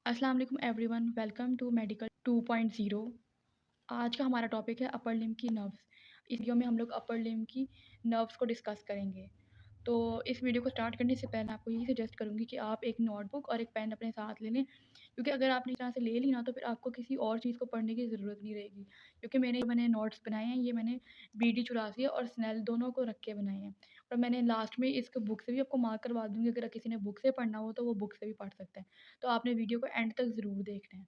अस्सलाम वालेकुम everyone, welcome to medical 2.0। आज का हमारा टॉपिक है अपर लिम्ब की नर्व्स। इस वीडियो में हम लोग अपर लिम्ब की नर्व्स को डिस्कस करेंगे। तो इस वीडियो को स्टार्ट करने से पहले आपको यही सजेस्ट करूँगी कि आप एक नोटबुक और एक पेन अपने साथ ले लें, क्योंकि अगर आपने इस तरह से ले ली ना तो फिर आपको किसी और चीज़ को पढ़ने की ज़रूरत नहीं रहेगी। क्योंकि मैंने नोट्स बनाए हैं, ये मैंने BD84 और स्नेल दोनों को रख के बनाए हैं, और मैंने लास्ट में इसको बुक से भी आपको मार्क करवा दूँगी। अगर किसी ने बुक से पढ़ना हो तो वो बुक से भी पढ़ सकते हैं। तो आपने वीडियो को एंड तक ज़रूर देखना है।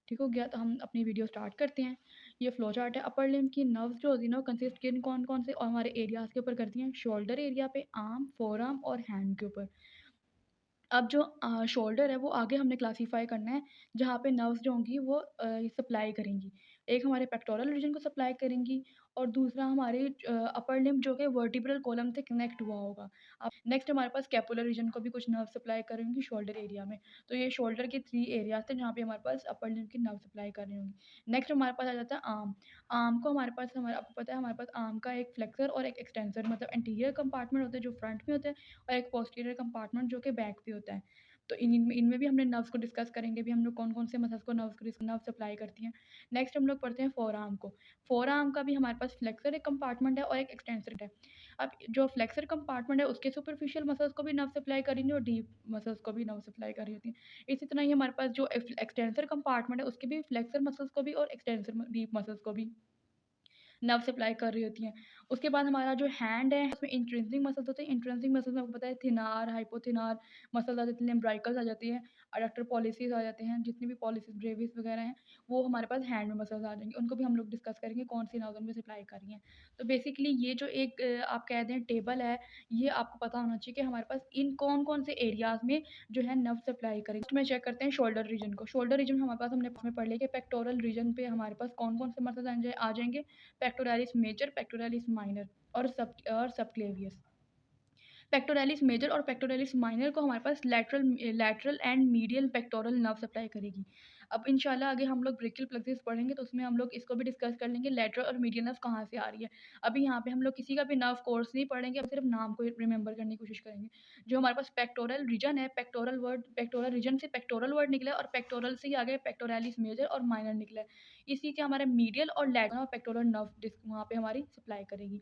ठीक हो गया? तो हम अपनी वीडियो स्टार्ट करते हैं। ये फ्लो चार्ट है। अपर लिम्ब की नर्व्स जो होती है ना, वो कंसिस्ट किन कौन-कौन से और हमारे एरियाज़ के ऊपर करती हैं। शोल्डर एरिया पे, आर्म, फोरआर्म और हैंड के ऊपर। अब जो शोल्डर है वो आगे हमने क्लासिफ़ाई करना है, जहाँ पे नर्व्स जो होंगी वो सप्लाई करेंगी। एक हमारे पेक्टोरल रीजन को सप्लाई करेंगी और दूसरा हमारे अपर लिम्ब जो कि वर्टिब्रल कॉलम से कनेक्ट हुआ होगा। अब नेक्स्ट हमारे पास स्कैपुलर रीजन को भी कुछ नर्व सप्लाई करेंगी शोल्डर एरिया में। तो ये शोल्डर के 3 एरियाज़ थे जहाँ पे हमारे पास अपर लिम्ब की नर्व सप्लाई कर रही होंगी। नेक्स्ट हमारे पास आ जाता है आर्म। आर्म को हमारे पास आपको पता है हमारे पास आर्म का एक फ्लेक्सर और एक एक्सटेंसर, मतलब एंटीरियर कंपार्टमेंट होता है जो फ्रंट में होता है, और एक पोस्टीरियर कंपार्टमेंट जो कि बैक पे होता है। तो इनमें इनमें भी हमने नर्व्स को डिस्कस करेंगे भी, हम लोग कौन-कौन से मसल्स को नर्व सप्लाई करती हैं। नेक्स्ट हम लोग पढ़ते हैं फोरआर्म को। फोरआर्म का भी हमारे पास फ्लेक्सर एक कंपार्टमेंट है और एक एक्सटेंसर है। अब जो फ्लेक्सर कंपार्टमेंट है उसके सुपरफिशियल मसल्स को भी नर्व सप्लाई करेंगी और डीप मसल्स को भी नर्व सप्लाई कर रही होती हैं। इसी तरह ही हमारे पास जो एक्सटेंसर कंपार्टमेंट है उसके भी फ्लेक्सर मसल्स को भी और एक्सटेंसर डीप मसल्स को भी नर्व सप्लाई कर रही होती हैं। उसके बाद हमारा जो हैंड है उसमें इंट्रिंसिक मसल्स होते हैं। इंट्रिंसिक मसल्स में आपको पता है थिनार, हाइपोथिनार मसल्स आ जाते हैं, लिम्ब्राइकल्स आ जाती हैं, एडक्टर पॉलिसीज़ आ जाते हैं। जितनी भी पॉलिसीज़, ब्रेविस वगैरह हैं, वो हमारे पास हैंड में मसल्स आ जाएँगे। उनको भी हम लोग डिस्कस करेंगे कौन-सी नर्व उनमें सप्लाई कर रही हैं। तो बेसिकली ये जो एक आप कह दें टेबल है, ये आपको पता होना चाहिए कि हमारे पास इन कौन-कौन से एरियाज़ में जो है नर्व सप्लाई करेंगे। फर्स्ट में चेक करते हैं शोल्डर रीजन को। शोल्डर रीजन हमारे पास हमने इसमें पढ़ लिया कि पेक्टोरल रीजन पे हमारे पास कौन-कौन से मसल्स आ जाएँगे। पेक्टोरालिस मेजर, पेक्टोरालिस माइनर और सबक्लेवियस। पेक्टोरालिस मेजर और पेक्टोरालिस माइनर को हमारे पास lateral and medial pectoral nerve supply करेगी। अब इंशाल्लाह आगे हम लोग ब्रेकियल प्लेक्सस पढ़ेंगे तो उसमें हम लोग इसको भी डिस्कस कर लेंगे, लैटरल और मीडियल नर्व कहाँ से आ रही है। अभी यहाँ पे हम लोग किसी का भी नर्व कोर्स नहीं पढ़ेंगे, अब सिर्फ नाम को रिमेंबर करने की कोशिश करेंगे। जो हमारे पास पेक्टोरल रीजन है, पेक्टोरल रीजन से पेक्टोरल वर्ड निकला है और पेक्टोरल से ही आगे पेक्टोरालिस मेजर और माइनर निकला है। इसी के हमारे मीडियल और लैटरल पेक्टोरल नर्व वहाँ पे हमारी सप्लाई करेगी।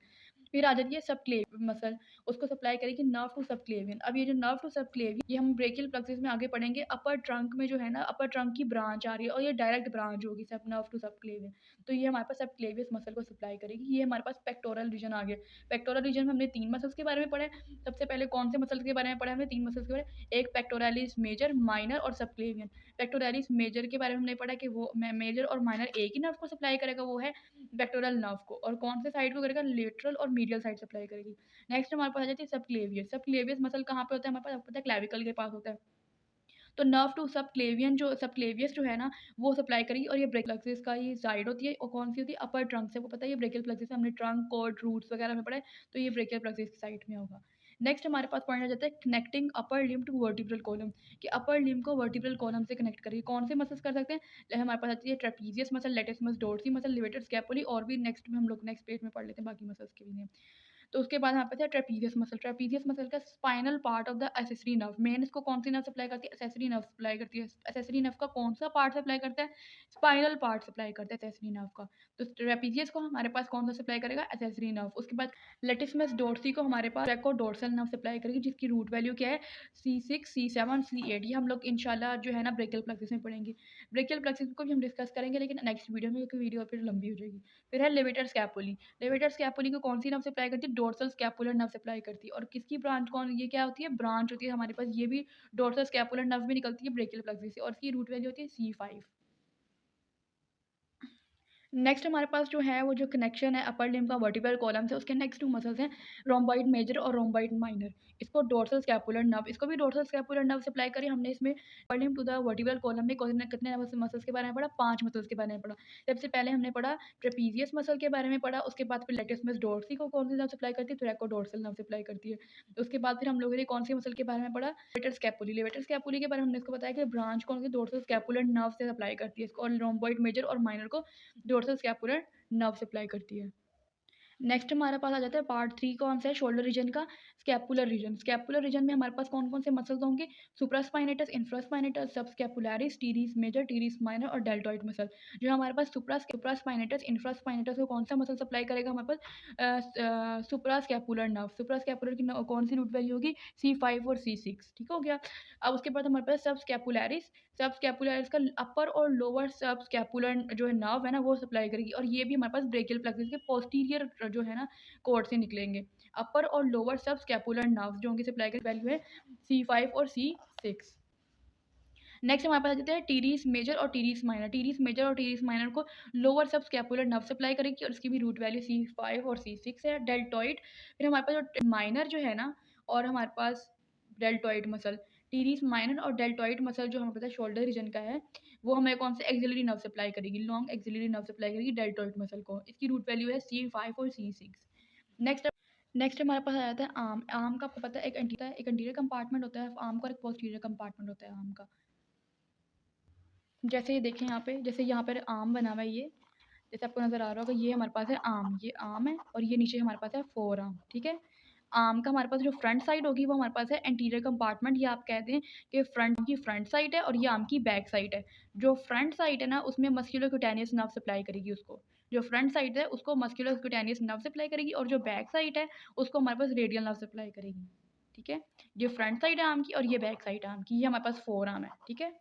फिर आ जाती है सबक्लेवियन मसल, उसको सप्लाई करेगी नर्व टू सबक्लेवियन। अब ये जो नर्व टू सबक्लेवियन, ये हम ब्रेकियल प्लेक्सस में आगे पढ़ेंगे। अपर ट्रंक में जो है ना, अपर ट्रंक की ब्रांच आ रही है और ये डायरेक्ट ब्रांच होगी सब नर्व टू सबक्लेवियन। तो ये हमारे पास सबक्लेवियस मसल को सप्लाई करेगी। ये हमारे पास पेक्टोरल रीजन आ गया। पेक्टोरल रीजन में हमने 3 मसल्स के बारे में पढ़ा है। सबसे पहले कौन से मसल्स के बारे में पढ़ा है हमने? 3 मसल्स के बारे में। एक पेक्टोरालिस मेजर, माइनर और सबक्लेवियन। पेक्टोरालिस मेजर के बारे में हमने पढ़ा कि वो मेजर और माइनर एक ही नर्व को सप्लाई करेगा, वो है पेक्टोरल नर्व को, और कौन से साइड को करेगा? लेटरल और मीडियल साइड सप्लाई करेगी। नेक्स्ट हमारे पास आ जाती है सबक्लेवियस। सबक्लेवियस मसल कहाँ पे होता है हमारे पास? आपको पता है क्लैविकल के पास होता है। तो नर्व टू सबक्लेवियस जो है ना, वो सप्लाई करेगी और ये ब्रेकियल प्लेक्सस का ही साइड होती है, और कौन सी होती है? अपर ट्रंक से। वो पता है ये ब्रेकियल प्लेक्सस हमने ट्रंक, कॉर्ड, रूट्स वगैरह में पढ़ा है, तो ये ब्रेकियल प्लेक्सस की साइड में होगा। नेक्स्ट हमारे पास पॉइंट आ जाता है connecting upper limb to vertebral column, कि अपर लिम्ब को वर्टिब्रल कॉलम से कनेक्ट करेगी। कौन से मसल्स कर सकते हैं? हमारे पास आती है trapezius muscle, latissimus dorsi muscle, levator scapulae, और भी नेक्स्ट में हम लोग नेक्स्ट पेज में पढ़ लेते हैं बाकी मसल्स के भी नेम। तो उसके बाद यहाँ पे था ट्रेपीजियस मसल। ट्रेपीजियस मसल का spinal part of the accessory nerve. Main इसको कौन सी नर्व सप्लाई करती है? एक्सेसरी नर्व सप्लाई करती है। एक्सेसरी नर्व का कौन सा पार्ट सप्लाई करता है? स्पाइनल पार्ट सप्लाई करता है एक्सेसरी नर्व का। तो ट्रेपीजियस को हमारे पास कौन सा सप्लाई करेगा? Accessory nerve. उसके बाद लेटिसिमस डोर्सी को हमारे पास ट्रैकोडोर्सल नर्व सप्लाई करेगी, जिसकी रूट वैल्यू क्या है? C6, C7, C8। ये हम लोग इंशाल्लाह जो है ना ब्रेकियल प्लेक्सस में पढ़ेंगे। ब्रेकियल प्लेक्सस को भी हम डिस्कस करेंगे लेकिन नेक्स्ट वीडियो में, क्योंकि वीडियो फिर लंबी हो जाएगी। फिर है लेवेटर स्कैपुली। लेवेटर स्कैपुली को कौन सी नर्व सप्लाई करती है? डोर्सल स्कैपुलर नर्व सप्लाई करती है। और किसकी ब्रांच कौन, ये क्या होती है? ब्रांच होती है हमारे पास, ये भी डोर्सल स्कैपुलर नर्व में निकलती है ब्रेकियल प्लेक्सस से, और इसकी रूट वैल्यू होती है C5। नेक्स्ट हमारे पास जो है वो जो कनेक्शन है अपर लिम्ब का वर्टिब्रल कॉलम से, उसके नेक्स्ट 2 मसल्स हैं रोम्बॉइड मेजर और रोम्बॉइड माइनर। इसको डोर्सल स्कैपुलर नर्व, इसको भी डोर्सल स्कैपुलर नर्व सप्लाई करी हमने। इसमें upper limb to the vertebral column में कितने मसल्स के बारे में पढ़ा? 5 मसल्स के बारे में पढ़ा। सबसे पहले हमने पढ़ा ट्रेपीजियस मसल के बारे में पढ़ा, उसके बाद फिर लेटिसिमस डोर्सी को कौन सी नर्व सप्लाई करती है? थ्रैकोडोर्सल नर्व सप्लाई करती है। उसके बाद फिर हम लोगों ने कौन सी मसल के बारे में पढ़ा? लेवेटर स्कैपुली। लेवेटर स्कैपुली के बारे में हमने इसको बताया कि ब्रांच कौन सी डोर्सल स्कैपुलर नर्व से सप्लाई करती है इसको, और रोम्बॉइड मेजर और माइनर को डोर्सल स्कैपुलर नर्व सप्लाई करती है। नेक्स्ट हमारे पास आ जाता है पार्ट 3, कौन सा है? शोल्डर रीजन का। स्कैपुलर रीजन में हमारे पास कौन कौन से मसल्स होंगे? Supraspinatus, infraspinatus, subscapularis, teres major, teres minor और डेल्टॉइड मसल। जो हमारे पास सुप्रास्पाइनेटस, इंफ्रास्पाइनेटस को कौन सा मसल सप्लाई करेगा हमारे पास? Suprascapular nerve. सुप्रास्कैपुलर की कौन सी रूट वैल्यू होगी? C5 और C6। ठीक हो गया। अब उसके बाद हमारे पास सबस्कैपुलरिस का अपर और लोअर सबस्कैपुलर जो है नर्व है ना, वो सप्लाई करेगी, और ये भी हमारे पास ब्रेकियल प्लेक्सस के पोस्टीरियर जो है ना कॉर्ड से निकलेंगे। अपर और लोअर सब स्कैपुलर नर्व्स जो उनकी सप्लाई की वैल्यू है C5 और C6। नेक्स्ट हमारे पास आ जाते हैं टीरीस मेजर और टीरीस माइनर। टीरीस मेजर और टीरीस माइनर को लोअर सब स्कैपुलर नर्व सप्लाई करेगी और इसकी भी रूट वैल्यू C5 और C6 है। डेल्टॉइड, फिर हमारे पास जो माइनर जो है ना, और हमारे पास डेल्टॉइड मसल, टीरीस माइनर और डेल्टॉइड मसल जो हमारे पास शोल्डर रीजन का है, वो हमें कौन से एक्सिलरी नर्व सप्लाई करेगी? लॉन्ग एक्सिलरी नर्व सप्लाई करेगी डेल्टॉइड मसल को। इसकी रूट वैल्यू है C5 और C6। नेक्स्ट हमारे पास आ जाता है आर्म। आर्म का आपको पता है एक एंटीरियर कंपार्टमेंट होता है आर्म का और एक पोस्टीरियर कंपार्टमेंट होता है आर्म का। जैसे ये देखें यहाँ पे, जैसे यहाँ पर आर्म बना हुआ है, ये जैसे आपको नज़र आ रहा होगा, ये हमारे पास है आर्म, ये आर्म है, और ये नीचे हमारे पास है फोर आर्म। ठीक है। आर्म का हमारे पास जो फ्रंट साइड होगी वो हमारे पास है एंटीरियर कंपार्टमेंट, या आप कहते हैं कि फ्रंट साइड है और ये आर्म की बैक साइड है। जो फ्रंट साइड है ना, उसमें मस्कुलोक्यूटेनियस नर्व सप्लाई करेगी उसको। जो फ्रंट साइड है उसको मस्कुलोक्यूटेनियस नर्व सप्लाई करेगी, और जो बैक साइड है उसको हमारे पास रेडियल नर्व सप्लाई करेगी। ठीक है। ये फ्रंट साइड है आर्म की और ये बैक साइड आर्म की, ये हमारे पास फोर आर्म है। ठीक है।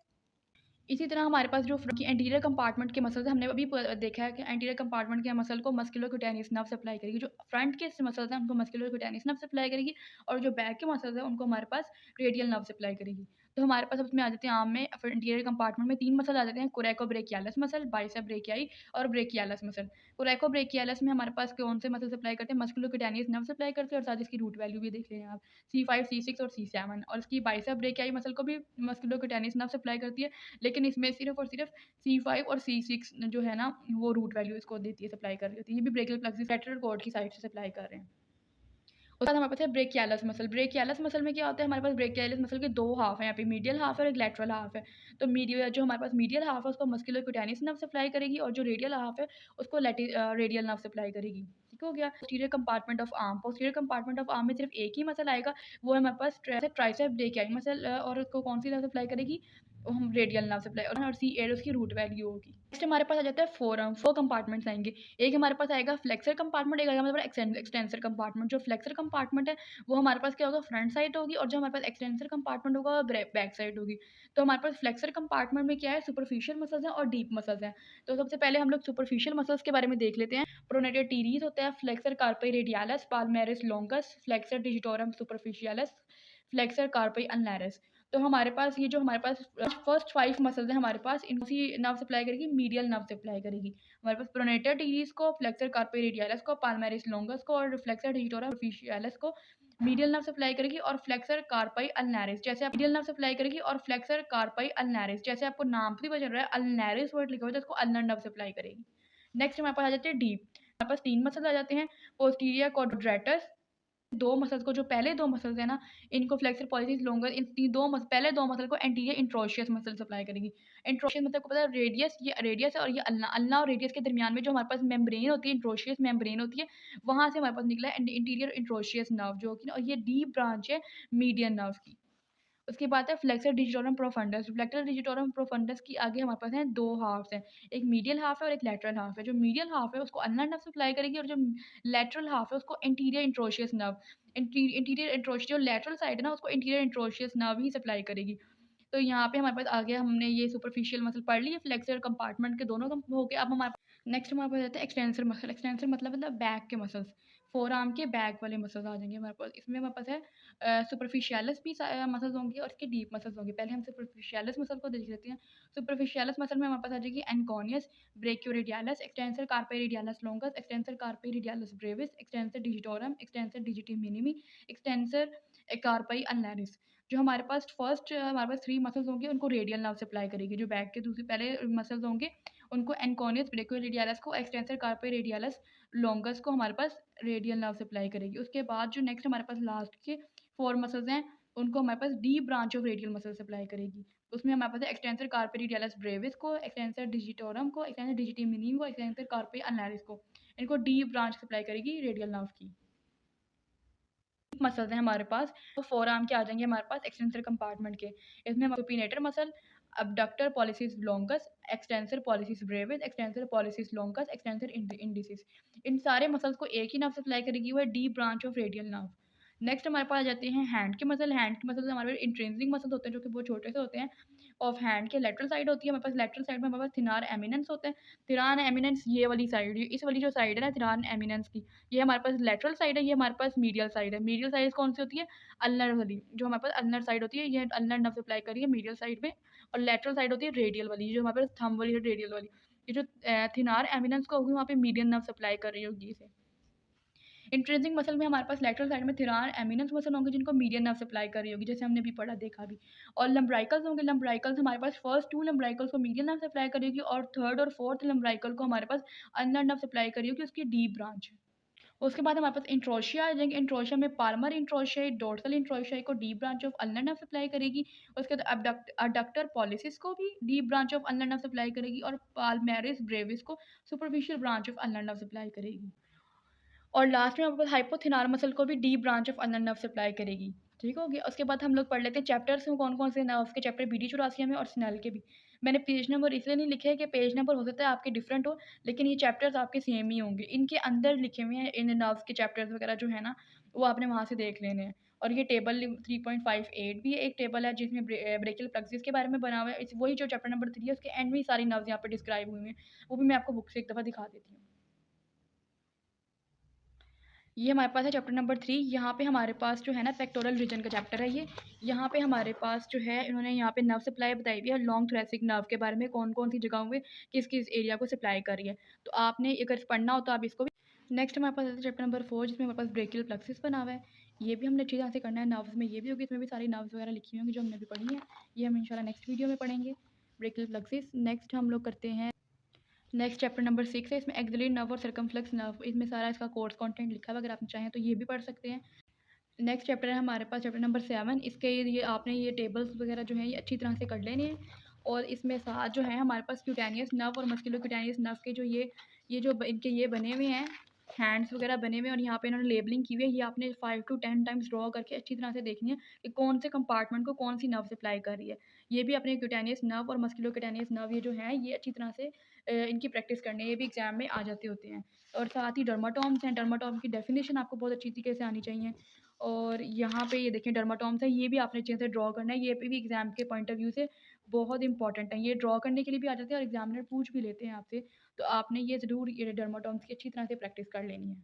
इसी तरह हमारे पास जो फ्रंट की एंटीरियर कंपार्टमेंट के मसल्स हैं, हमने अभी देखा है कि एंटीरियर कंपार्टमेंट के मसल को मस्कुलोक्यूटेनियस नर्व सप्लाई करेगी। जो फ्रंट के मसल्स हैं उनको मस्कुलोक्यूटेनियस नर्व सप्लाई करेगी, और जो बैक के मसल्स हैं उनको हमारे पास रेडियल नर्व सप्लाई करेगी। तो हमारे पास उसमें आ जाते हैं आर्म में एंटीरियर कंपार्टमेंट में तीन मसल आ जाते हैं: कोरेकोब्रेकियालिस मसल, बाइसेप ब्रेकियाई और ब्रेकियालिस मसल। कोरेकोब्रेकियालिस में हमारे पास कौन से मसल सप्लाई करते हैं? मस्कुलोक्यूटेनियस नर्व सप्लाई करते हैं, और साथ इसकी रूट वैल्यू भी देख लें आप, C5, C6 और C7। और इसकी बाइसेप ब्रेकियाई मसल को भी मस्कुलोक्यूटेनियस नर्व सप्लाई करती है, लेकिन इसमें सिर्फ और सिर्फ C5 और C6 जो है ना, वो रूट वैल्यू इसको देती है, सप्लाई कर रही होती है। ये भी ब्रेकियल प्लेक्सस लेटरल कॉर्ड की साइड से सप्लाई कर रहे हैं। उसके बाद हमारे पास है ब्रेकियालस मसल। ब्रेकियालस मसल में क्या होता है? हमारे पास ब्रेकियालस मसल के दो हाफ हैं, यहाँ पे मीडियल हाफ है और एक लेटरल हाफ है। तो मीडियल जो हमारे पास मीडियल हाफ है उसको मस्कुलोक्यूटेनियस नर्व सप्लाई करेगी, और जो रेडियल हाफ है उसको रेडियल नर्व सप्लाई करेगी। ठीक हो गया। Posterior compartment of arm. Posterior compartment of arm में सिर्फ एक ही मसल आएगा, वो है हमारे पास ट्राइसेप ब्रेकियाई मसल, और उसको कौन सी नर्व सप्लाई करेगी? हम रेडियल नर्व सप्लाई, और C8 उसकी रूट वैल्यू होगी। नेक्स्ट हमारे पास आ जाता है फोर आर्म। फोर कंपार्टमेंट्स आएंगे। एक हमारे पास आएगा फ्लेक्सर कंपार्टमेंट, एक आएगा हमारे पास एक्सटेंसर कंपार्टमेंट। जो फ्लेक्सर कंपार्टमेंट है वो हमारे पास क्या होगा? फ्रंट साइड होगी, और जो हमारे पास एक्सटेंसर कंपार्टमेंट होगा बैक साइड होगी। तो हमारे पास फ्लेक्सर कंपार्टमेंट में क्या है? सुपरफिशियल मसल्स हैं और डीप मसल्स हैं। तो सबसे पहले हम लोग सुपरफिशियल मसल्स के बारे में देख लेते हैं। प्रोनेटर टीरीज होता है, flexor carpi radialis, palmaris longus, flexor digitorum superficialis, flexor carpi ulnaris. तो हमारे पास ये जो हमारे पास फर्स्ट 5 मसल्स हैं हमारे पास, इनकी नर्व सप्लाई करेगी, मीडियल नर्व सप्लाई करेगी। हमारे पास प्रोनेटर टीरीज को, फ्लेक्सर कार्पी रेडियालस को, पाल्मेरिस लॉन्गस को और फ्लेक्सर डिजिटोरम सुपरफिशियलिस को मीडियल नर्व सप्लाई करेगी, और फ्लेक्सर कार्पी अल्नरिस जैसे आप मीडियल नर्व सप्लाई करेगी, और फ्लेक्सर कार्पी अल्नरिस जैसे आपको नाम से पता चल रहा है अल्नरिस वर्ड लिखा हुआ है, तो उसको अल्नर नर्व सप्लाई करेगी। नेक्स्ट हमारे पास आ जाते हैं डीप। हमारे पास 3 मसल्स आ जाते हैं: पोस्टीरियर क्वाड्रेटस। दो मसल्स को, जो पहले दो मसल्स है ना, इनको फ्लेक्सर पॉलिसिस लोंगर, इन पहले दो मसल को एंटीरियर इंट्रोशियस मसल सप्लाई करेगी। इंट्रोशियस मतलब को पता है रेडियस, ये रेडियस है, और ये अल्ना और रेडियस के दरमियान में जो हमारे पास मेम्ब्रेन होती है, इंट्रोशियस मेम्ब्रेन होती है, वहाँ से हमारे पास निकला है इंटीरियर इंट्रोशियस नर्व, जो कि और ये डीप ब्रांच है मीडियन नर्व की। उसके बाद है flexor digitorum profundis. Flexor digitorum profundis की आगे हमारे पास हैं दो हाफ्स हैं, एक मीडियल हाफ है और एक लेटरल हाफ है। जो मीडियल हाफ है उसको अल्नर नर्व सप्लाई करेगी, और जो लेटरल हाफ है उसको interior interosseous nerve, interior interosseous जो लेटरल साइड है ना, उसको इंटीरियर इंट्रोशियस नर्व ही सप्लाई करेगी। तो यहाँ पे हमारे पास आगे हमने ये सुपरफिशियल मसल पढ़ ली है, फ्लेक्सर कंपार्टमेंट के दोनों हो गए। अब हमारे नेक्स्ट हमारे पास आता है एक्सटेंसर मसल। एक्सटेंसर मतलब बैक के मसल्स, फोर आर्म के बैक वाले मसल्स आ जाएंगे हमारे पास। इसमें हमारे पास है सुपरफिशियलिस भी मसल्स होंगे और इसके डीप मसल्स होंगे। पहले हम सुपरफिशियलिस मसल को देख लेते हैं। सुपरफिशियलिस मसल में हमारे पास आ जाएगी anconeus, brachioradialis, extensor carpi radialis longus, extensor carpi radialis brevis, extensor digitorum, extensor digiti minimi, extensor carpi ulnaris. जो हमारे पास फर्स्ट हमारे पास 3 मसल्स होंगे उनको रेडियल नर्व सप्लाई करेगी। जो बैक के दूसरे पहले मसल्स होंगे उनको एनकोनियस, ब्रेकियोरेडियालिस को, एक्सटेंसर कार्पी रेडियालिस लॉन्गस को हमारे पास रेडियल नर्व सप्लाई करेगी। उसके बाद जो नेक्स्ट हमारे पास लास्ट के 4 मसल्स हैं उनको हमारे पास deep branch of radial muscle supply करेगी। उसमें हमारे पास है एक्सटेंसर कार्पी रेडियालिस ब्रेविस को, एक्सटेंसर डिजिटोरम को, एक्सटेंसर डिजिटी मिनिम को, एक्सटेंसर कार्पी अल्नरिस को। इनको डी ब्रांच सप्लाई करेगी रेडियल नर्व की। मसल्स हैं हमारे पास, वो फोर आर्म के आ जाएंगे हमारे पास एक्सटेंसर कंपार्टमेंट के। इसमें supinator muscle, abductor pollicis longus, extensor pollicis brevis, extensor pollicis longus, extensor indicis। इन सारे मसल्स को एक ही नर्व सप्लाई करेगी, वो है D branch of radial nerve. Next हमारे पास आ जाते हैं हैंड के मसल। हैंड के मसल हमारे पास इंट्रिंसिक मसल होते हैं जो कि बहुत छोटे से होते हैं। ऑफ हैंड के लेटरल साइड होती है हमारे पास। लेटरल साइड में हमारे पास थिनार एमिनेंस होते हैं। थिनार एमिनेंस ये वाली साइड, ये इस वाली जो साइड है ना थिनार एमिनेंस की, ये हमारे पास लेटरल साइड है, ये हमारे पास मीडियल साइड है। मीडियल साइड कौन सी होती है? अल्नर वाली, जो हमारे पास अल्नर साइड होती है, ये अल्नर नर्व सप्लाई करिए मीडियल साइड में। और लेटरल साइड होती है रेडियल वाली, जो हमारे पास थंब वाली है रेडियल वाली। ये जो थिनार एमिनेंस को होगी वहाँ पे मीडियन नर्व सप्लाई कर रही होगी इसे। इंट्रिंसिक मसल में हमारे पास लेटरल साइड में थिनार एमिनेंस मसल होंगे जिनको मीडियन नर्व सप्लाई कर रही होगी, जैसे हमने भी पढ़ा देखा भी। और लम्ब्राइकल्स होंगे। लम्ब्राइकल्स हमारे पास फर्स्ट टू लम्ब्राइकल्स को मीडियन नर्व सप्लाई करेगी और थर्ड और फोर्थ लम्ब्राइकल को हमारे पास अल्नर नर्व सप्लाई करी होगी, उसकी डीप ब्रांच। उसके बाद हमारे पास इंट्रोशिया आ जाएंगे। इंट्रोशिया में पाल्मर इंट्रोशिया, डोर्सल इंट्रोशिया को deep branch of ulnar nerve supply करेगी। उसके बाद अडक्टर पॉलिसिस को भी deep branch of ulnar nerve supply करेगी। और पाल्मेरिस ब्रेविस को superficial branch of ulnar nerve supply करेगी। और लास्ट में हमारे पास हाइपोथिनार मसल को भी deep branch of ulnar nerve supply करेगी। ठीक हो गया। उसके बाद हम लोग पढ़ लेते हैं चैप्टर्स में कौन कौन से नर्व्स के चैप्टर, बीडी चौरासिया में और स्नेल के भी। मैंने पेज नंबर इसलिए नहीं लिखे है कि पेज नंबर हो सकता है आपके डिफरेंट हो, लेकिन ये चैप्टर्स आपके सेम ही होंगे। इनके अंदर लिखे हुए हैं इन नर्व्स के चैप्टर्स वगैरह जो है ना, वो आपने वहाँ से देख लेने हैं। और ये टेबल 3.58 भी एक टेबल है जिसमें ब्रेकियल प्लेक्सिस के बारे में बना हुआ है। वही जो चैप्टर नंबर 3 है उसके एंड में ही सारी नर्व्स यहाँ पर डिस्क्राइब हुई हैं। वो भी मैं आपको बुक से एक दफ़ा दिखा देती हूँ। ये हमारे पास है चैप्टर नंबर 3। यहाँ पे हमारे पास जो है ना पेक्टोरल रीजन का चैप्टर है ये। यहाँ पे हमारे पास जो है इन्होंने यहाँ पे नर्व सप्लाई बताई हुई है, लॉन्ग थोरेसिक नर्व के बारे में, कौन कौन सी जगहों में किस किस एरिया को सप्लाई कर रही है। तो आपने अगर पढ़ना हो तो आप इसको भी। नेक्स्ट हमारे पास है चैप्टर नंबर 4 जिसमें हमारे पास ब्रेकियल प्लेक्सिस बना हुआ है। ये भी हमने अच्छी तरह से करना है। नर्व्स में ये भी होगी, इसमें भी सारी नर्व्स वगैरह लिखी हुई होंगी जो हमने भी पढ़ी है। ये हम इंशाल्लाह नेक्स्ट वीडियो में पढ़ेंगे ब्रेकियल प्लेक्सिस। नेक्स्ट हम लोग करते हैं नेक्स्ट चैप्टर नंबर 6 है। इसमें एक्सिलरी नर्व और सर्कमफ्लेक्स नर्व, इसमें सारा इसका कोर्स कंटेंट लिखा है, अगर आप चाहें तो ये भी पढ़ सकते हैं। नेक्स्ट चैप्टर है हमारे पास चैप्टर नंबर 7। इसके ये आपने ये टेबल्स वगैरह जो हैं ये अच्छी तरह से कर लेने हैं। और इसमें साथ जो है हमारे पास क्यूटेनियस नर्व और मस्कुलो क्यूटेनियस नर्व के जो ये जो इनके ये बने हुए हैं हैंड्स वगैरह बने हुए हैं, और यहाँ पे इन्होंने लेबलिंग की हुई है। ये आपने 5 to 10 टाइम्स ड्रॉ करके अच्छी तरह से देखनी है कि कौन से कंपार्टमेंट को कौन सी नर्व सप्लाई कर रही है। ये भी अपने क्यूटेनियस नर्व और मस्कुलो क्यूटेनियस नर्व ये जो है ये अच्छी तरह से इनकी प्रैक्टिस करनी है, ये भी एग्जाम में आ जाते होते हैं। और साथ ही डर्माटोम्स हैं। डर्माटोम की डेफिनेशन आपको बहुत अच्छी तरीके से आनी चाहिए। और यहाँ पे ये देखें डर्माटोम्स है, ये भी आपने अच्छे से ड्रॉ करना है। ये भी एग्जाम के पॉइंट ऑफ व्यू से बहुत इंपॉर्टेंट है। ये ड्रॉ करने के लिए भी आ जाते हैं और एग्जामिनर पूछ भी लेते हैं आपसे। तो आपने ये ज़रूर ये डर्माटोम्स की अच्छी तरह से प्रैक्टिस कर लेनी है।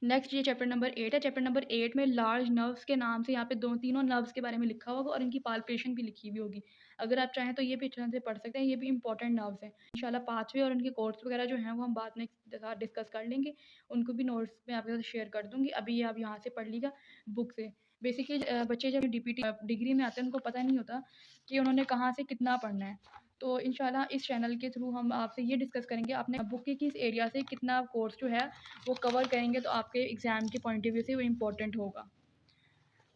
नेक्स्ट ये चैप्टर नंबर 8 है। चैप्टर नंबर 8 में लार्ज नर्व्स के नाम से यहाँ पे तीनों नर्व्स के बारे में लिखा होगा और इनकी पाल्पेशन भी लिखी हुई होगी। अगर आप चाहें तो ये भी अच्छे तरह से पढ़ सकते हैं, ये भी इंपॉर्टेंट नर्व्स हैं। इंशाल्लाह पाथवे और उनके कोर्स वगैरह जो हैं वो हम बाद में डिस्कस कर लेंगे। उनको भी नोट्स में आपके साथ शेयर कर दूँगी। अभी ये आप यहाँ से पढ़ लीजिएगा बुक से। बेसिकली बच्चे जब डीपीटी डिग्री में आते हैं उनको पता नहीं होता कि उन्होंने कहाँ से कितना पढ़ना है। तो इंशाल्लाह इस चैनल के थ्रू हम आपसे ये डिस्कस करेंगे आपने बुक के किस एरिया से कितना कोर्स जो है वो कवर करेंगे, तो आपके एग्ज़ाम के पॉइंट ऑफ व्यू से वो इम्पोर्टेंट होगा।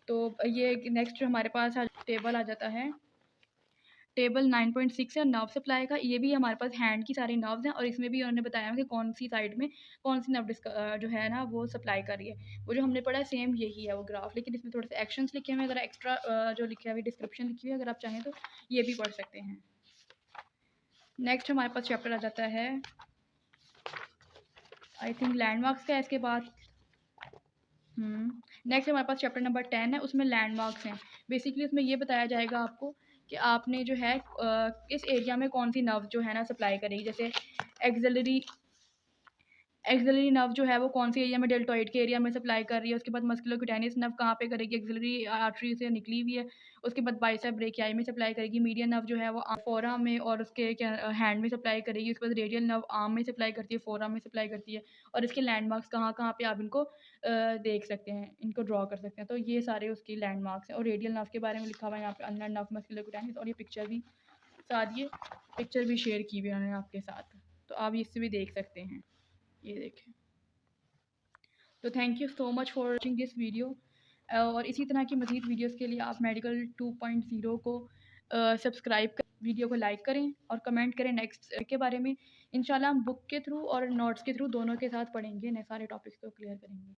तो ये नेक्स्ट जो हमारे पास टेबल आ जाता है, टेबल 9.6 है नर्व सप्लाई का। ये भी हमारे पास हैंड की सारी नर्व्स हैं और इसमें भी उन्होंने बताया कि कौन सी साइड में कौन सी नर्व जो है ना वो सप्लाई कर रही है। वो जो हमने पढ़ा है सेम यही है वो ग्राफ, लेकिन इसमें थोड़े से एक्शंस लिखे हुए हैं। अगर एक्स्ट्रा जो लिखे हुए डिस्क्रिप्शन लिखी हुई है, अगर आप चाहें तो ये भी पढ़ सकते हैं। नेक्स्ट हमारे पास चैप्टर आ जाता है आई थिंक लैंडमार्क्स का है इसके बाद। नेक्स्ट हमारे पास चैप्टर नंबर 10 है, उसमें लैंडमार्क्स हैं। बेसिकली उसमें ये बताया जाएगा आपको कि आपने जो है इस एरिया में कौन सी नर्व जो है ना सप्लाई करेगी। जैसे एक्सिलरी नर्व जो है वो कौन सी एरिया में डेल्टॉइड के एरिया में सप्लाई कर रही है। उसके बाद मस्कुलोक्यूटेनियस नर्व कहाँ पे करेगी, एक्सिलरी आर्टरी से निकली हुई है। उसके बाद बाइसेप ब्रेकियाई में सप्लाई करेगी। मीडियन नर्व जो है वो फोरआर्म में और उसके क्या हैंड में सप्लाई करेगी। उसके बाद रेडियल नर्व आर्म में सप्लाई करती है, फोरआर्म में सप्लाई करती है। और इसके लैंडमार्क्स कहाँ कहाँ पे आप इनको देख सकते हैं, इनको ड्रॉ कर सकते हैं। तो ये सारे उसकी लैंडमार्क्स हैं। और रेडियल नर्व के बारे में लिखा हुआ है यहाँ पे, अल्नर नर्व मस्कुलोक्यूटेनियस। और ये पिक्चर भी साथ ये पिक्चर भी शेयर की हुई उन्होंने आपके साथ, तो आप इससे भी देख सकते हैं। ये देखें। तो thank you so much for watching this video. और इसी तरह की मज़ीद वीडियोस के लिए आप मेडिकल 2.0 को सब्सक्राइब कर वीडियो को लाइक करें और कमेंट करें नेक्स्ट के बारे में। इंशाल्लाह हम बुक के थ्रू और नोट्स के थ्रू दोनों के साथ पढ़ेंगे, नए सारे टॉपिक्स को क्लियर करेंगे।